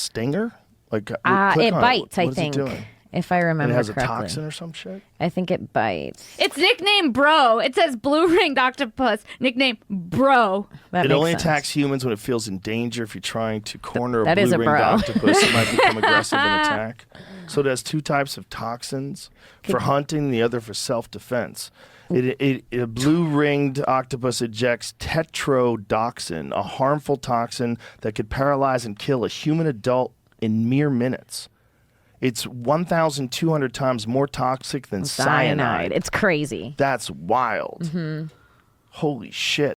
stinger? Like click it on bites, What I is think. it doing? If I remember And it has correctly. a toxin or some shit? I think it bites. It's nicknamed Bro. It says blue-ringed octopus, nicknamed Bro. It only attacks humans when it feels in danger. If you're trying to corner That a is a blue-ringed bro. octopus, it might become aggressive and attack. So it has two types of toxins, for hunting, the other for self-defense. A blue-ringed octopus ejects tetrodotoxin, a harmful toxin that could paralyze and kill a human adult in mere minutes. It's 1,200 times more toxic than cyanide. It's crazy. That's wild. Holy shit.